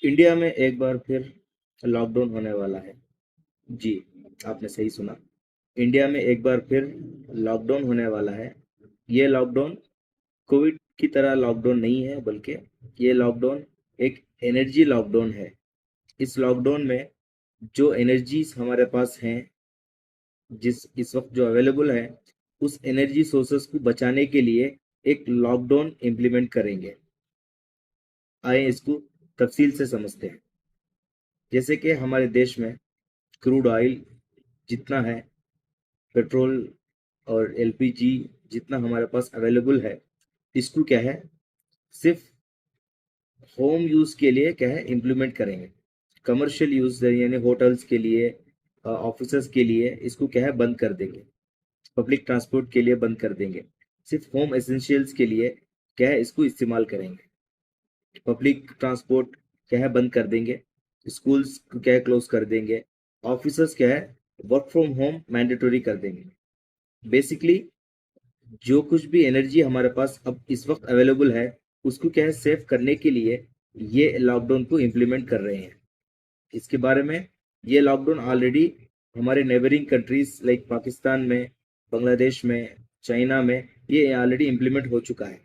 India में एक बार फिर लॉकडाउन होने वाला है। जी, आपने सही सुना। इंडिया में एक बार फिर लॉकडाउन होने वाला है। ये लॉकडाउन कोविड की तरह लॉकडाउन नहीं है, बल्कि ये लॉकडाउन एक एनर्जी लॉकडाउन है। इस लॉकडाउन में जो एनर्जीज हमारे पास हैं, जिस इस वक्त जो अवेलेबल है, उस एनर्जी सोर्सेस को बचाने के लिए एक लॉकडाउन इम्प्लीमेंट करेंगे। आइए इसको तफसील से समझते हैं। जैसे कि हमारे देश में क्रूड ऑयल जितना है, पेट्रोल और एलपीजी जितना हमारे पास अवेलेबल है, इसको क्या है, सिर्फ होम यूज के लिए क्या है इम्प्लीमेंट करेंगे। कमर्शियल यूज यानी होटल्स के लिए, ऑफिसर्स के लिए इसको क्या है बंद कर देंगे। पब्लिक ट्रांसपोर्ट के लिए बंद कर देंगे। सिर्फ होम एसेंशियल्स के लिए क्या है इसको इस्तेमाल करेंगे। पब्लिक ट्रांसपोर्ट क्या है बंद कर देंगे। स्कूल्स क्या है क्लोज कर देंगे। ऑफिसर्स क्या है वर्क फ्रॉम होम मैंडेटरी कर देंगे। बेसिकली जो कुछ भी एनर्जी हमारे पास अब इस वक्त अवेलेबल है, उसको क्या है सेव करने के लिए ये लॉकडाउन को इम्प्लीमेंट कर रहे हैं। इसके बारे में ये लॉकडाउन ऑलरेडी हमारे नेबरिंग कंट्रीज लाइक पाकिस्तान में, बांग्लादेश में, चाइना में ये ऑलरेडी इम्प्लीमेंट हो चुका है।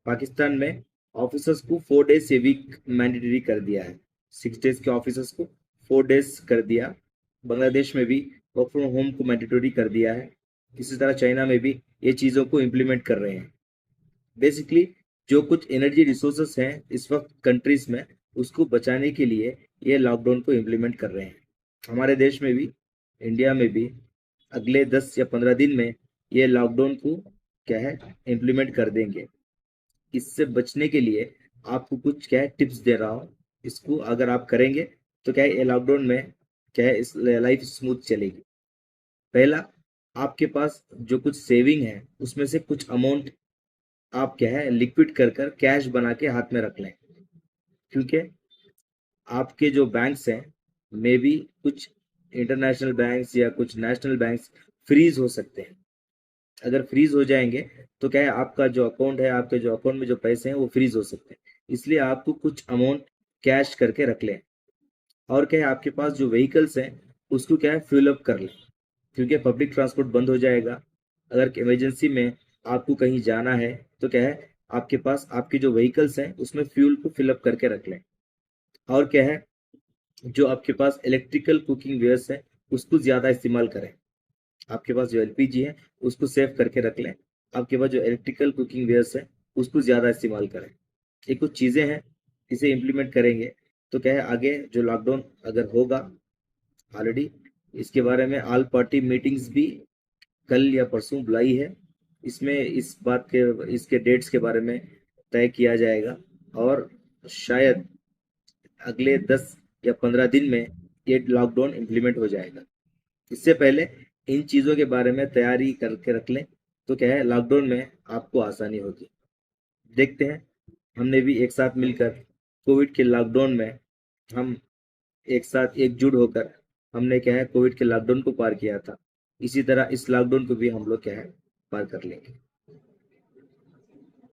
पाकिस्तान में ऑफिसर्स को 4 डेज ए वीक मैंडेटरी कर दिया है। 6 डेज के ऑफिसर्स को 4 डेज कर दिया। बांग्लादेश में भी वर्क फ्रॉम होम को मैंडेटरी कर दिया है। इसी तरह चाइना में भी ये चीज़ों को इम्प्लीमेंट कर रहे हैं। बेसिकली जो कुछ एनर्जी रिसोर्सेस हैं इस वक्त कंट्रीज में, उसको बचाने के लिए ये लॉकडाउन को इम्प्लीमेंट कर रहे हैं। हमारे देश में भी, इंडिया में भी अगले 10 या 15 दिन में ये लॉकडाउन को क्या है इम्प्लीमेंट कर देंगे। इससे बचने के लिए आपको कुछ क्या है टिप्स दे रहा हूँ। इसको अगर आप करेंगे तो क्या है ये लॉकडाउन में क्या है इस लाइफ स्मूथ चलेगी। पहला, आपके पास जो कुछ सेविंग है उसमें से कुछ अमाउंट आप क्या है लिक्विड कर कर कैश बना के हाथ में रख लें। क्योंकि आपके जो बैंक्स हैं, मे बी कुछ इंटरनेशनल बैंक्स या कुछ नेशनल बैंक्स फ्रीज हो सकते हैं। अगर फ्रीज हो जाएंगे तो क्या है आपका जो अकाउंट है, आपके जो अकाउंट में जो पैसे हैं वो फ्रीज हो सकते हैं। इसलिए आपको कुछ अमाउंट कैश करके रख लें। और क्या है आपके पास जो व्हीकल्स हैं उसको क्या है फ्यूल अप कर लें। क्योंकि पब्लिक ट्रांसपोर्ट बंद हो जाएगा। अगर इमरजेंसी में आपको कहीं जाना है तो क्या है आपके पास आपके जो व्हीकल्स हैं उसमें फ्यूल को फिल अप करके रख लें। और क्या है जो आपके पास इलेक्ट्रिकल कुकिंग वेयर्स है उसको ज़्यादा इस्तेमाल करें। आपके पास जो एलपीजी है उसको सेव करके रख लें। आपके पास जो इलेक्ट्रिकल कुकिंग वेयर्स है उसको ज़्यादा इस्तेमाल करें। ये कुछ चीज़ें हैं, इसे इम्प्लीमेंट करेंगे तो क्या है आगे जो लॉकडाउन अगर होगा ऑलरेडी, इसके बारे में ऑल पार्टी मीटिंग्स भी कल या परसों बुलाई है। इसमें इस बात के इसके डेट्स के बारे में तय किया जाएगा। और शायद अगले 10 या 15 दिन में ये लॉकडाउन इम्प्लीमेंट हो जाएगा। इससे पहले इन चीज़ों के बारे में तैयारी करके रख लें तो क्या है लॉकडाउन में आपको आसानी होगी। देखते हैं, हमने भी एक साथ मिलकर कोविड के लॉकडाउन में हम एक साथ एकजुट होकर हमने क्या है कोविड के लॉकडाउन को पार किया था। इसी तरह इस लॉकडाउन को भी हम लोग क्या है पार कर लेंगे।